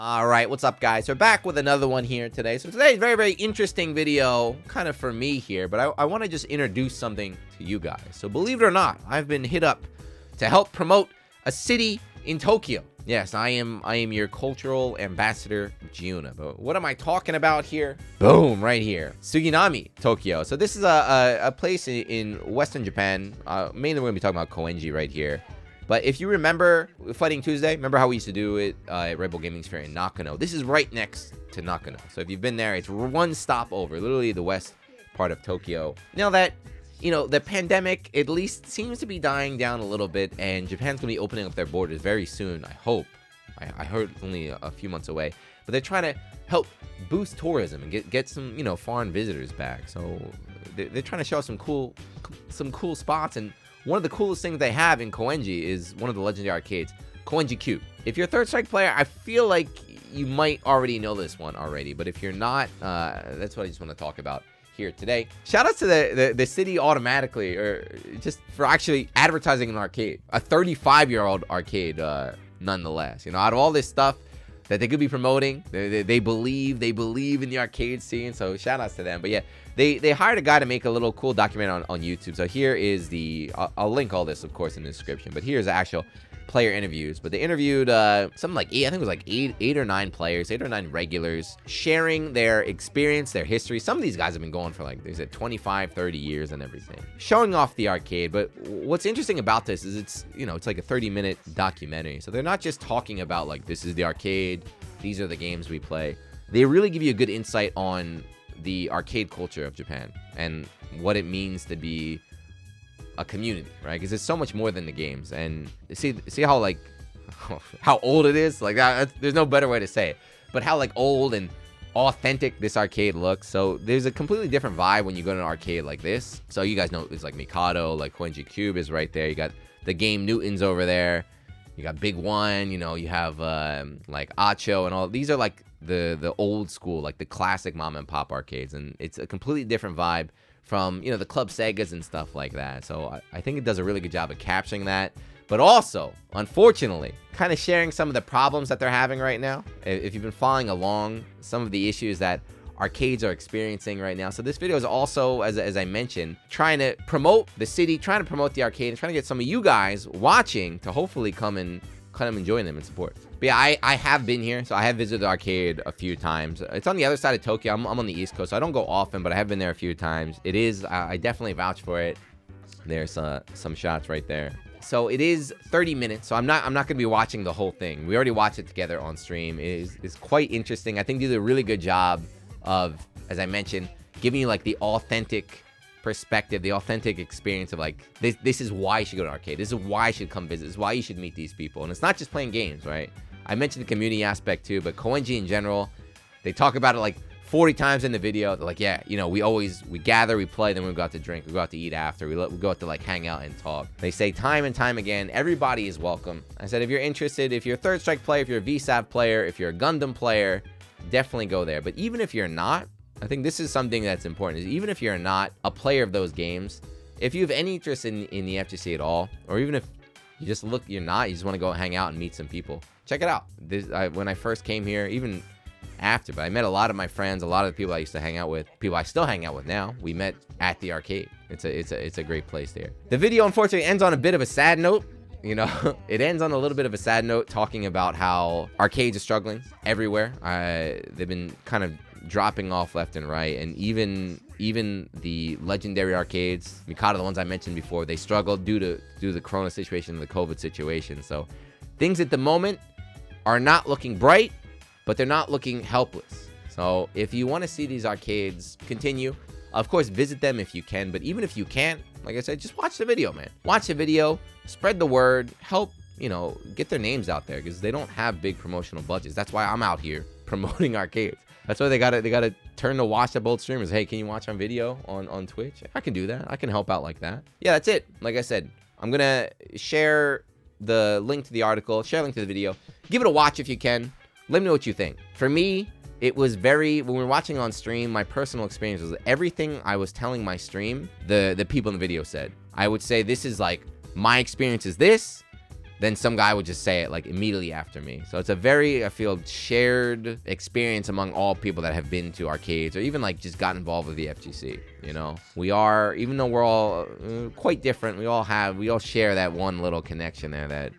All right, what's up, guys? We're back with another one here today. So today's very, very interesting video, kind of for me here, but I want to just introduce something to you guys. So believe it or not, I've been hit up to help promote a city in Tokyo. Yes, I am your cultural ambassador, Jiyuna. But what am I talking about here? Boom, right here. Suginami, Tokyo. So this is a place in Western Japan. Mainly we're going to be talking about Koenji right here. But if you remember Fighting Tuesday, remember how we used to do it at Red Bull Gaming Sphere in Nakano? This is right next to Nakano. So if you've been there, it's one stop over, literally the west part of Tokyo. Now that, you know, the pandemic at least seems to be dying down a little bit, and Japan's going to be opening up their borders very soon, I hope. I heard it's only a few months away. But they're trying to help boost tourism and get some, you know, foreign visitors back. So they're trying to show us some cool spots. And one of the coolest things they have in Koenji is one of the legendary arcades, Koenji Q. If you're a Third Strike player, I feel like you might already know this one already. But if you're not, that's what I just want to talk about here today. Shout out to the city automatically, or just for actually advertising an arcade. A 35-year-old arcade, nonetheless. You know, out of all this stuff that they could be promoting, they believe in the arcade scene. So shout outs to them. But yeah, they hired a guy to make a little cool documentary on YouTube. So here is I'll link all this, of course, in the description. But here's the actual player interviews. But they interviewed something like I think it was like eight or nine players, 8 or 9 regulars, sharing their experience, their history. Some of these guys have been going for like, they said 25, 30 years and everything, showing off the arcade. But what's interesting about this is it's like a 30-minute documentary. So they're not just talking about like, this is the arcade, these are the games we play. They really give you a good insight on the arcade culture of Japan and what it means to be a community, right? Because it's so much more than the games. And see how like how old it is, like that. There's no better way to say it, but how like old and authentic this arcade looks. So there's a completely different vibe when you go to an arcade like this. So you guys know it's like Mikado, like Koenji Cube is right there. You got the game Newtons over there. You got Big One. You know, you have like Acho and all. These are like the old school, like the classic mom and pop arcades, and it's a completely different vibe from, you know, the Club Segas and stuff like that. So I think it does a really good job of capturing that, but also, unfortunately, kind of sharing some of the problems that they're having right now. If you've been following along, some of the issues that arcades are experiencing right now. So this video is also, as I mentioned, trying to promote the city, trying to promote the arcade, and trying to get some of you guys watching to hopefully come and kind of enjoy them and support. But yeah, I have been here, so I have visited the arcade a few times. It's on the other side of Tokyo. I'm on the East Coast, so I don't go often, but I have been there a few times. It is, I definitely vouch for it. There's some shots right there. So it is 30 minutes, so I'm not gonna be watching the whole thing. We already watched it together on stream. It is quite interesting. I think they did a really good job of, as I mentioned, giving you like the authentic perspective, the authentic experience of like, this is why you should go to an arcade. This is why you should come visit. This is why you should meet these people. And it's not just playing games, right? I mentioned the community aspect too, but Koenji in general, they talk about it like 40 times in the video. They're like, yeah, you know, we gather, we play, then we go out to drink, we go out to eat after, we go out to like hang out and talk. They say time and time again, everybody is welcome. I said, if you're interested, if you're a Third Strike player, if you're a VSAV player, if you're a Gundam player, definitely go there. But even if you're not, I think this is something that's important, is even if you're not a player of those games, if you have any interest in the FGC at all, or even if you just you just want to go hang out and meet some people, check it out. When I first came here, even after, but I met a lot of my friends, a lot of the people I used to hang out with, people I still hang out with now, we met at the arcade. It's a great place there. The video unfortunately ends on a bit of a sad note. You know, it ends on a little bit of a sad note, talking about how arcades are struggling everywhere. They've been kind of dropping off left and right, and even the legendary arcades, Mikado, the ones I mentioned before, they struggled due to the Corona situation and the COVID situation. So things at the moment are not looking bright, but they're not looking helpless. So if you want to see these arcades continue, of course, visit them if you can. But even if you can't, like I said, just watch the video, man. Watch the video, spread the word, help, you know, get their names out there, because they don't have big promotional budgets. That's why I'm out here promoting arcades. That's why they gotta turn to watch up old streamers. Hey, can you watch on video on Twitch? I can do that. I can help out like that. Yeah, that's it. Like I said, I'm gonna share the link to the article, share a link to the video. Give it a watch if you can. Let me know what you think. For me, it was when we were watching on stream, my personal experience was everything I was telling my stream, the people in the video said. I would say, this is like, my experience is this, then some guy would just say it like immediately after me. So it's a very, I feel, shared experience among all people that have been to arcades or even like just got involved with the FGC. You know, we are, even though we're all quite different, we all share that one little connection there that,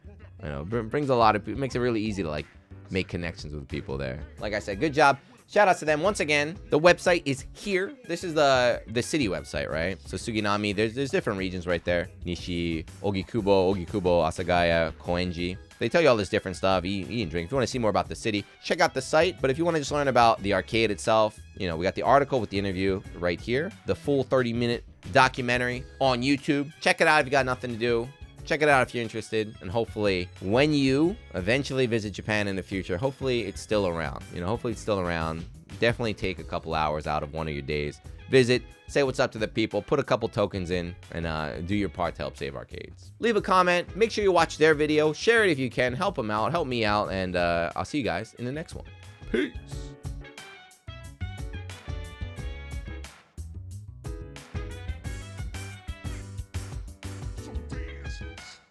you know, brings a lot of people, makes it really easy to like make connections with people there. Like I said, good job. Shout out to them once again. The website is here. This is the city website, right? So Suginami, there's different regions right there. Nishi, Ogikubo, Asagaya, Koenji. They tell you all this different stuff, eat and drink. If you want to see more about the city, check out the site. But if you want to just learn about the arcade itself, you know, we got the article with the interview right here. The full 30-minute documentary on YouTube. Check it out if you got nothing to do. Check it out if you're interested, and hopefully when you eventually visit Japan in the future, hopefully it's still around. You know, hopefully it's still around. Definitely take a couple hours out of one of your days. Visit, say what's up to the people, put a couple tokens in, and do your part to help save arcades. Leave a comment. Make sure you watch their video. Share it if you can. Help them out. Help me out, and I'll see you guys in the next one. Peace.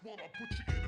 Wanna put you in